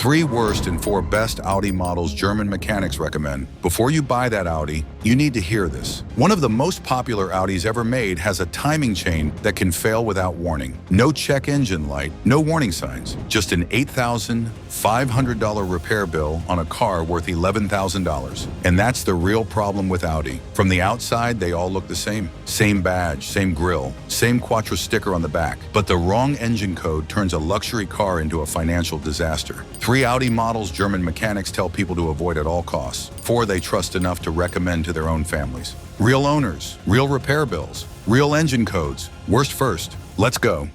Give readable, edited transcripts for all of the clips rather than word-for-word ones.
3 worst and 4 best Audi models German mechanics recommend. Before you buy that Audi, you need to hear this. One of the most popular Audis ever made has a timing chain that can fail without warning. No check engine light, no warning signs. Just an $8,500 repair bill on a car worth $11,000. And that's the real problem with Audi. From the outside, they all look the same. Same badge, same grille, same Quattro sticker on the back. But the wrong engine code turns a luxury car into a financial disaster. 3 Audi models German mechanics tell people to avoid at all costs. 4 they trust enough to recommend to their own families. Real owners, real repair bills, real engine codes. Worst first. Let's go.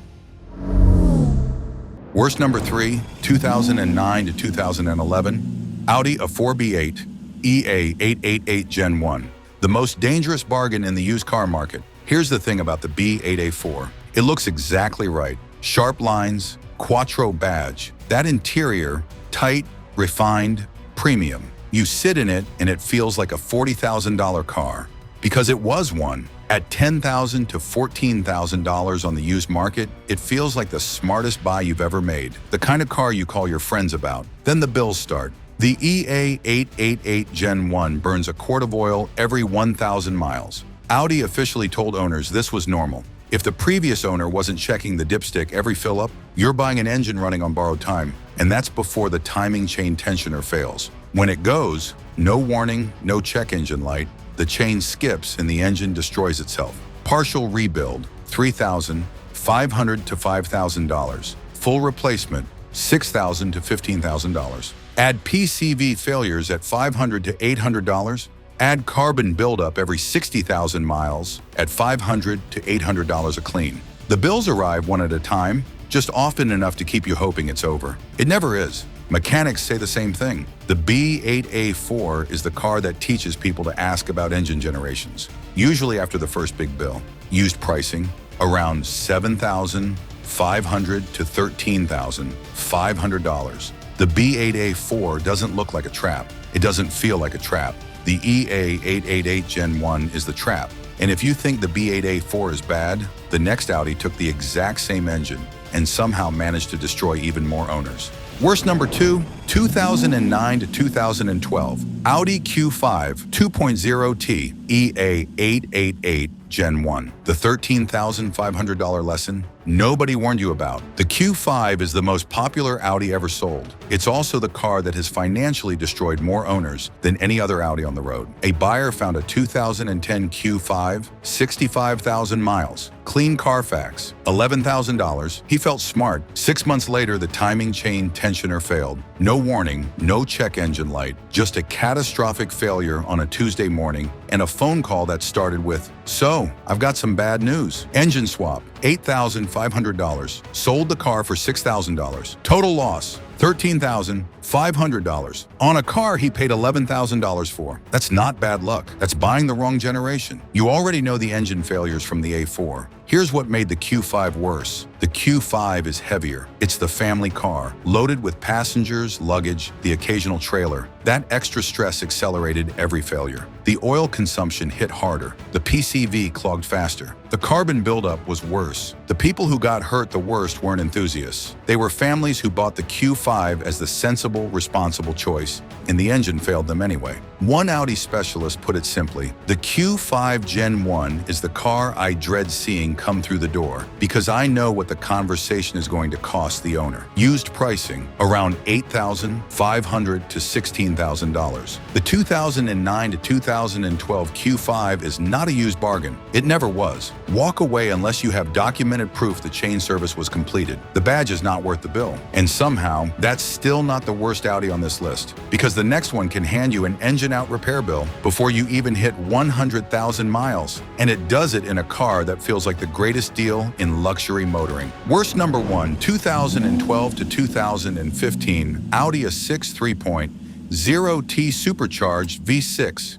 Worst number 3, 2009 to 2011, Audi A4 B8 EA888 Gen 1. The most dangerous bargain in the used car market. Here's the thing about the B8A4. It looks exactly right. Sharp lines, Quattro badge. That interior, tight, refined, premium. You sit in it and it feels like a $40,000 car. Because it was one. At $10,000 to $14,000 on the used market, it feels like the smartest buy you've ever made. The kind of car you call your friends about. Then the bills start. The EA888 Gen 1 burns a quart of oil every 1,000 miles. Audi officially told owners this was normal. If the previous owner wasn't checking the dipstick every fill-up, you're buying an engine running on borrowed time. And that's before the timing chain tensioner fails. When it goes, no warning, no check engine light, the chain skips and the engine destroys itself. Partial rebuild, $3,500 to $5,000. Full replacement, $6,000 to $15,000. Add PCV failures at $500 to $800. Add carbon buildup every 60,000 miles at $500 to $800 a clean. The bills arrive one at a time, just often enough to keep you hoping it's over. It never is. Mechanics say the same thing. The B8A4 is the car that teaches people to ask about engine generations, usually after the first big bill. Used pricing, around $7,500 to $13,500. The B8A4 doesn't look like a trap. It doesn't feel like a trap. The EA888 Gen 1 is the trap. And if you think the B8A4 is bad, the next Audi took the exact same engine and somehow managed to destroy even more owners. Worst number 2, 2009 to 2012, Audi Q5 2.0T EA888 Gen 1. The $13,500 lesson nobody warned you about. The Q5 is the most popular Audi ever sold. It's also the car that has financially destroyed more owners than any other Audi on the road. A buyer found a 2010 Q5, 65,000 miles. Clean Carfax, $11,000. He felt smart. 6 months later, the timing chain tensioner failed. No warning, no check engine light, just a catastrophic failure on a Tuesday morning and a phone call that started with, "So, I've got some bad news." Engine swap, $8,500. Sold the car for $6,000. Total loss, $13,500 on a car he paid $11,000 for. That's not bad luck. That's buying the wrong generation. You already know the engine failures from the A4. Here's what made the Q5 worse. The Q5 is heavier. It's the family car, loaded with passengers, luggage, the occasional trailer. That extra stress accelerated every failure. The oil consumption hit harder. The PCV clogged faster. The carbon buildup was worse. The people who got hurt the worst weren't enthusiasts. They were families who bought the Q5 as the sensible, responsible choice, and the engine failed them anyway. One Audi specialist put it simply, "The Q5 Gen 1 is the car I dread seeing come through the door because I know what the conversation is going to cost the owner." Used pricing, around $8,500 to $16,000. The 2009 to 2012 Q5 is not a used bargain. It never was. Walk away unless you have documented proof the chain service was completed. The badge is not worth the bill. And somehow, that's still not the worst Audi on this list, because the next one can hand you an engine-out repair bill before you even hit 100,000 miles. And it does it in a car that feels like the greatest deal in luxury motoring. Worst number 1, 2012 to 2015, Audi A6 3.0T supercharged V6.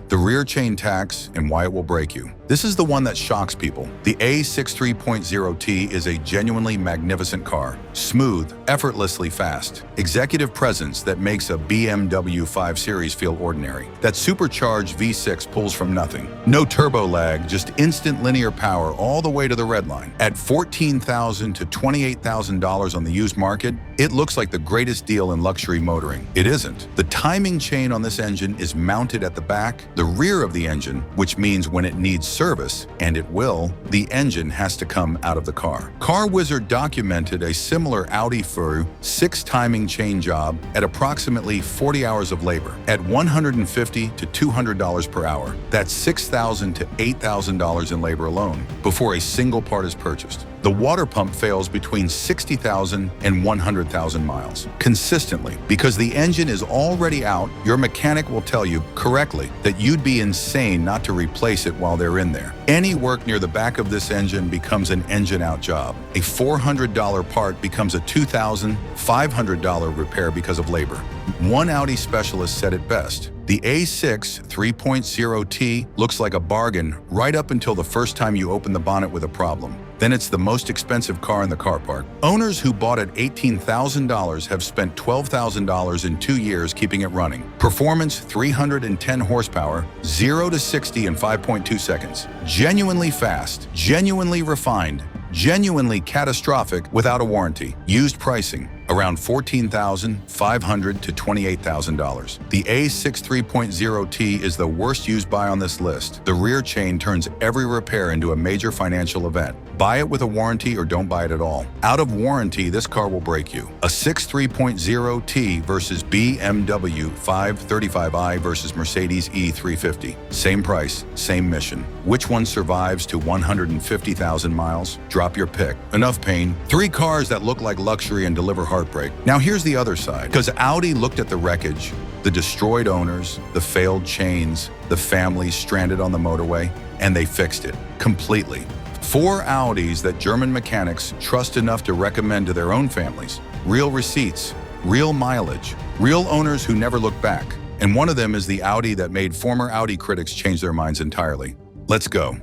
The rear chain tax and why it will break you. This is the one that shocks people. The A63.0T is a genuinely magnificent car. Smooth, effortlessly fast. Executive presence that makes a BMW 5 Series feel ordinary. That supercharged V6 pulls from nothing. No turbo lag, just instant linear power all the way to the red line. At $14,000 to $28,000 on the used market, it looks like the greatest deal in luxury motoring. It isn't. The timing chain on this engine is mounted at the back, the rear of the engine, which means when it needs service, and it will, the engine has to come out of the car. Car Wizard documented a similar Audi FUR 6 timing chain job at approximately 40 hours of labor. At $150 to $200 per hour, that's $6,000 to $8,000 in labor alone, before a single part is purchased. The water pump fails between 60,000 and 100,000 miles, consistently. Because the engine is already out, your mechanic will tell you correctly that you'd be insane not to replace it while they're in there. Any work near the back of this engine becomes an engine-out job. A $400 part becomes a $2,500 repair because of labor. One Audi specialist said it best: the A6 3.0T looks like a bargain right up until the first time you open the bonnet with a problem. Then it's the most expensive car in the car park. Owners who bought at $18,000 have spent $12,000 in 2 years keeping it running. Performance 310 horsepower, 0 to 60 in 5.2 seconds. Genuinely fast, genuinely refined, genuinely catastrophic without a warranty. Used pricing around $14,500 to $28,000. The A6 3.0T is the worst used buy on this list. The rear chain turns every repair into a major financial event. Buy it with a warranty or don't buy it at all. Out of warranty, this car will break you. A 6 3.0T versus BMW 535i versus Mercedes E350. Same price, same mission. Which one survives to 150,000 miles? Drop your pick. Enough pain. 3 cars that look like luxury and deliver heartbreak. Now here's the other side. Because Audi looked at the wreckage, the destroyed owners, the failed chains, the families stranded on the motorway, and they fixed it completely. 4 Audis that German mechanics trust enough to recommend to their own families. Real receipts, real mileage, real owners who never look back. And one of them is the Audi that made former Audi critics change their minds entirely. Let's go.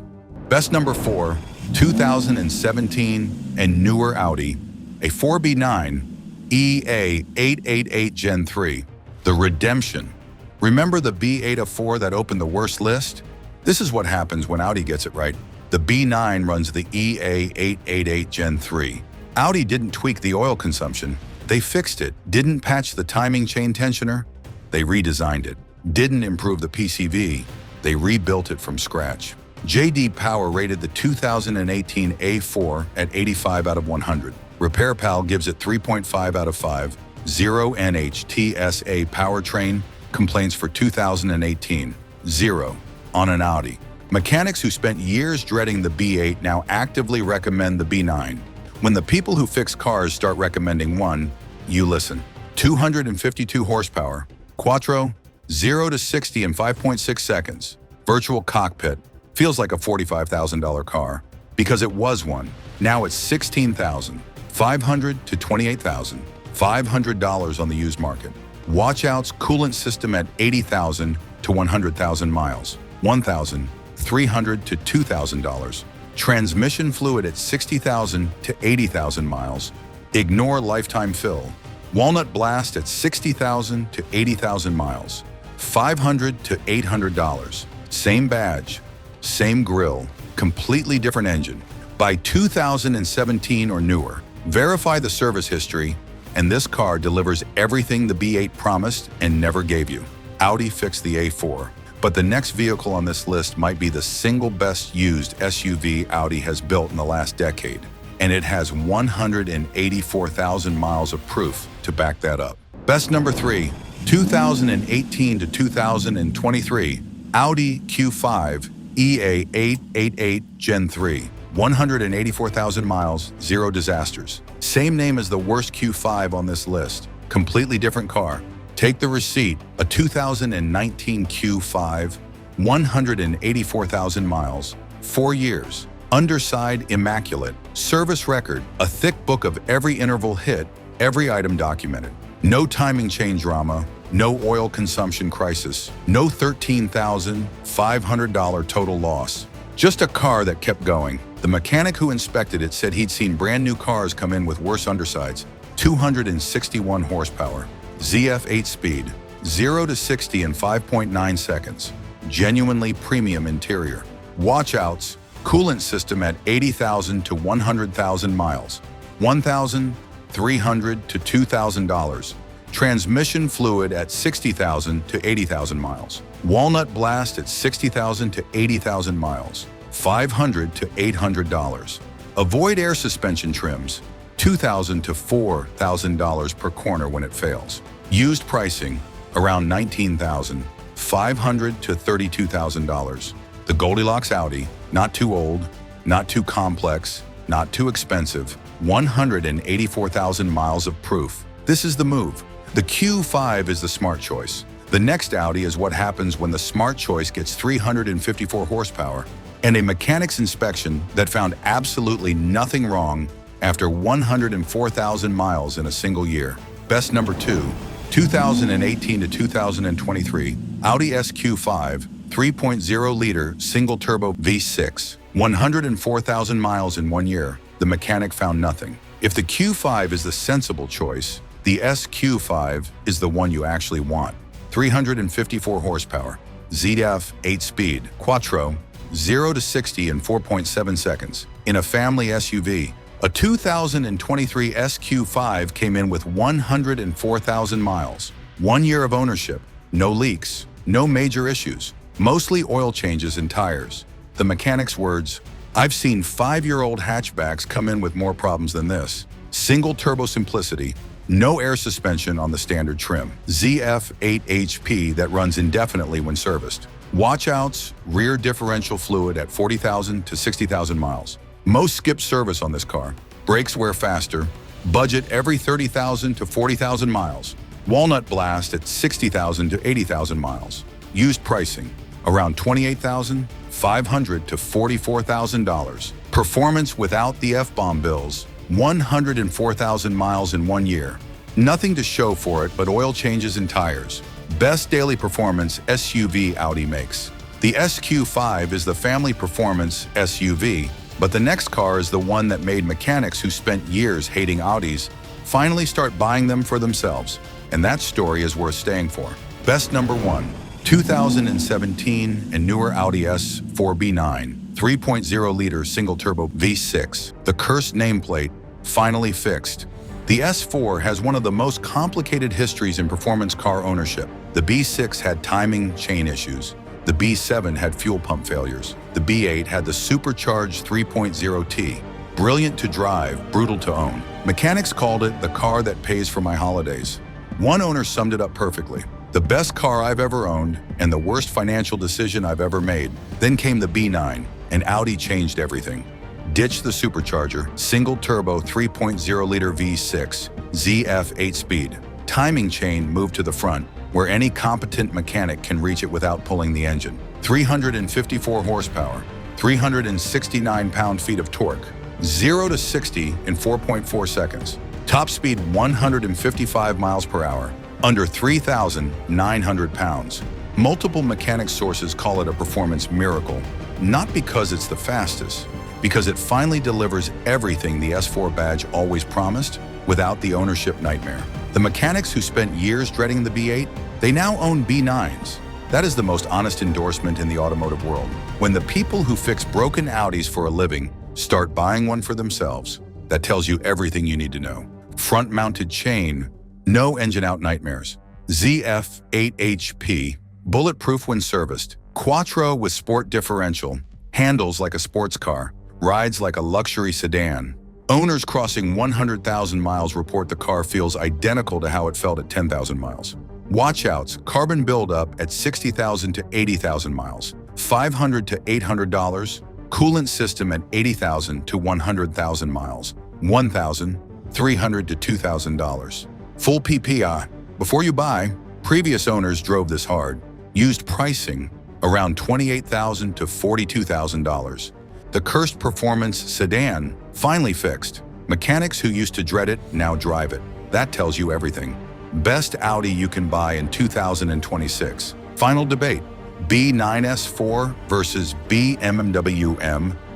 Best number 4, 2017 and newer Audi, a 4B9 EA888 Gen 3. The redemption. Remember the B804 that opened the worst list? This is what happens when Audi gets it right. The B9 runs the EA888 Gen 3. Audi didn't tweak the oil consumption. They fixed it. Didn't patch the timing chain tensioner. They redesigned it. Didn't improve the PCV. They rebuilt it from scratch. J.D. Power rated the 2018 A4 at 85 out of 100. RepairPal gives it 3.5 out of 5. 0 NHTSA powertrain complaints for 2018. 0 on an Audi. Mechanics who spent years dreading the B8 now actively recommend the B9. When the people who fix cars start recommending one, you listen. 252 horsepower, Quattro, 0 to 60 in 5.6 seconds. Virtual cockpit, feels like a $45,000 car, because it was one. Now it's $16,500 to $28,500 on the used market. Watch-outs coolant system at 80,000 to 100,000 miles, $1,300 to $2,000. Transmission fluid at 60,000 to 80,000 miles. Ignore lifetime fill. Walnut blast at 60,000 to 80,000 miles, $500 to $800. Same badge, same grille, completely different engine. By 2017 or newer. Verify the service history, and this car delivers everything the B8 promised and never gave you. Audi fixed the A4, but the next vehicle on this list might be the single best used SUV Audi has built in the last decade, and it has 184,000 miles of proof to back that up. Best number 3, 2018 to 2023, Audi Q5 EA888 Gen 3. 184,000 miles, 0 disasters. Same name as the worst Q5 on this list. Completely different car. Take the receipt, a 2019 Q5, 184,000 miles, 4 years. Underside immaculate. Service record, a thick book of every interval hit, every item documented. No timing chain drama, no oil consumption crisis, no $13,500 total loss. Just a car that kept going. The mechanic who inspected it said he'd seen brand new cars come in with worse undersides. 261 horsepower. ZF 8-speed. 0 to 60 in 5.9 seconds. Genuinely premium interior. Watch-outs. Coolant system at 80,000 to 100,000 miles. $1,300 to $2,000. Transmission fluid at 60,000 to 80,000 miles. Walnut blast at 60,000 to 80,000 miles. $500 to $800. Avoid air suspension trims. $2,000 to $4,000 per corner when it fails. Used pricing around $19,500 to $32,000. The Goldilocks Audi, not too old, not too complex, not too expensive. 184,000 miles of proof. This is the move. The Q5 is the smart choice. The next Audi is what happens when the smart choice gets 354 horsepower and a mechanic's inspection that found absolutely nothing wrong after 104,000 miles in a single year. Best number 2, 2018 to 2023, Audi SQ5, 3.0-liter single-turbo V6, 104,000 miles in 1 year. The mechanic found nothing. If the Q5 is the sensible choice, the SQ5 is the one you actually want. 354 horsepower, ZF 8-speed, Quattro, 0 to 60 in 4.7 seconds. In a family SUV, a 2023 SQ5 came in with 104,000 miles. 1 year of ownership, no leaks, no major issues, mostly oil changes and tires. The mechanic's words, "I've seen 5-year-old hatchbacks come in with more problems than this." Single turbo simplicity, no air suspension on the standard trim. ZF 8 HP that runs indefinitely when serviced. Watch-outs, rear differential fluid at 40,000 to 60,000 miles. Most skip service on this car. Brakes wear faster. Budget every 30,000 to 40,000 miles. Walnut blast at 60,000 to 80,000 miles. Used pricing, around $28,500 to $44,000. Performance without the F-bomb bills, 104,000 miles in 1 year. Nothing to show for it but oil changes and tires. Best daily performance SUV Audi makes. The SQ5 is the family performance SUV, but the next car is the one that made mechanics who spent years hating Audis finally start buying them for themselves. And that story is worth staying for. Best number 1, 2017 and newer Audi S4B9, 3.0-liter single-turbo V6. The cursed nameplate, finally fixed. The S4 has one of the most complicated histories in performance car ownership. The B6 had timing chain issues. The B7 had fuel pump failures. The B8 had the supercharged 3.0T. Brilliant to drive, brutal to own. Mechanics called it the car that pays for my holidays. One owner summed it up perfectly. The best car I've ever owned and the worst financial decision I've ever made. Then came the B9, and Audi changed everything. Ditched the supercharger, single-turbo 3.0-liter V6, ZF 8-speed. Timing chain moved to the front, where any competent mechanic can reach it without pulling the engine. 354 horsepower, 369 pound-feet of torque, 0 to 60 in 4.4 seconds. Top speed 155 miles per hour, under 3,900 pounds. Multiple mechanic sources call it a performance miracle, not because it's the fastest, because it finally delivers everything the S4 badge always promised without the ownership nightmare. The mechanics who spent years dreading the B8, they now own B9s. That is the most honest endorsement in the automotive world. When the people who fix broken Audis for a living start buying one for themselves, that tells you everything you need to know. Front-mounted chain, no engine-out nightmares. ZF 8 HP, bulletproof when serviced. Quattro with sport differential, handles like a sports car, rides like a luxury sedan. Owners crossing 100,000 miles report the car feels identical to how it felt at 10,000 miles. Watch-outs, carbon buildup at 60,000 to 80,000 miles. $500 to $800. Coolant system at 80,000 to 100,000 miles. $1,300 to $2,000. Full PPI. Before you buy, previous owners drove this hard. Used pricing, around $28,000 to $42,000. The cursed performance sedan, finally fixed. Mechanics who used to dread it now drive it. That tells you everything. Best Audi you can buy in 2026. Final debate. B9S4 versus BMW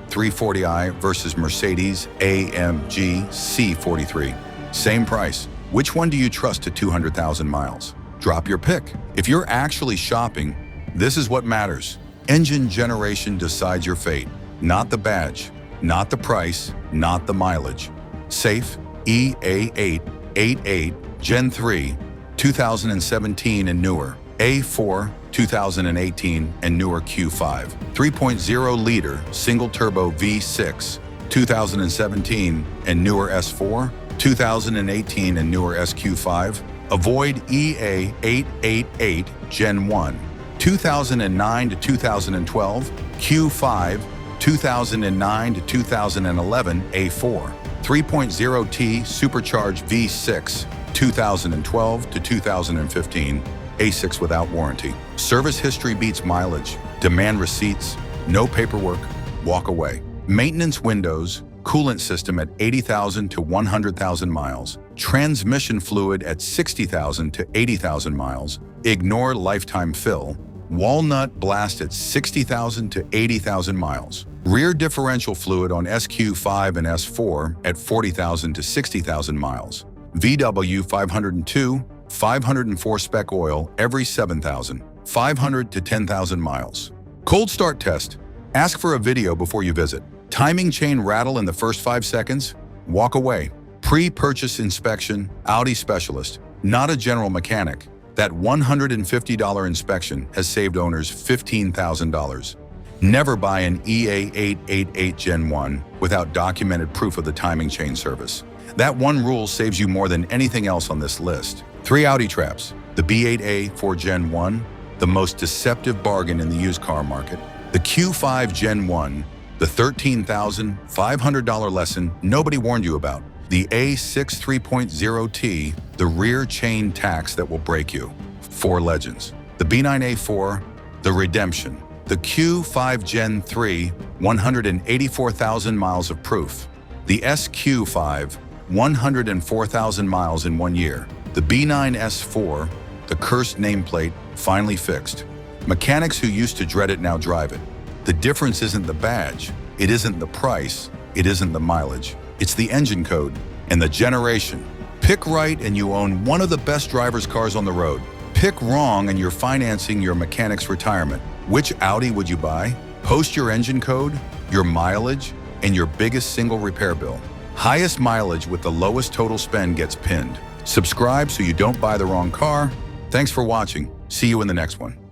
M340i versus Mercedes AMG C43. Same price. Which one do you trust to 200,000 miles? Drop your pick. If you're actually shopping, this is what matters. Engine generation decides your fate, not the badge, not the price, not the mileage. Safe EA888 Gen 3, 2017 and newer. A4, 2018 and newer Q5. 3.0-liter single-turbo V6, 2017 and newer S4, 2018 and newer SQ5. Avoid EA888 Gen 1, 2009 to 2012, Q5, 2009 to 2011 A4, 3.0T supercharged V6, 2012 to 2015, A6 without warranty. Service history beats mileage. Demand receipts, no paperwork, walk away. Maintenance windows, coolant system at 80,000 to 100,000 miles. Transmission fluid at 60,000 to 80,000 miles. Ignore lifetime fill. Walnut blast at 60,000 to 80,000 miles. Rear differential fluid on SQ5 and S4 at 40,000 to 60,000 miles. VW 502, 504 spec oil every 7,000, 500 to 10,000 miles. Cold start test. Ask for a video before you visit. Timing chain rattle in the first 5 seconds? Walk away. Pre-purchase inspection, Audi specialist, not a general mechanic. That $150 inspection has saved owners $15,000. Never buy an EA888 Gen 1 without documented proof of the timing chain service. That one rule saves you more than anything else on this list. 3 Audi traps. The B8A 4 Gen 1, the most deceptive bargain in the used car market. The Q5 Gen 1, the $13,500 lesson nobody warned you about. The A6 3.0T, the rear chain tax that will break you. 4 legends. The B9A4, the redemption. The Q5 Gen 3, 184,000 miles of proof. The SQ5, 104,000 miles in 1 year. The B9S4, the cursed nameplate, finally fixed. Mechanics who used to dread it now drive it. The difference isn't the badge, it isn't the price, it isn't the mileage. It's the engine code and the generation. Pick right and you own one of the best driver's cars on the road. Pick wrong and you're financing your mechanic's retirement. Which Audi would you buy? Post your engine code, your mileage, and your biggest single repair bill. Highest mileage with the lowest total spend gets pinned. Subscribe so you don't buy the wrong car. Thanks for watching. See you in the next one.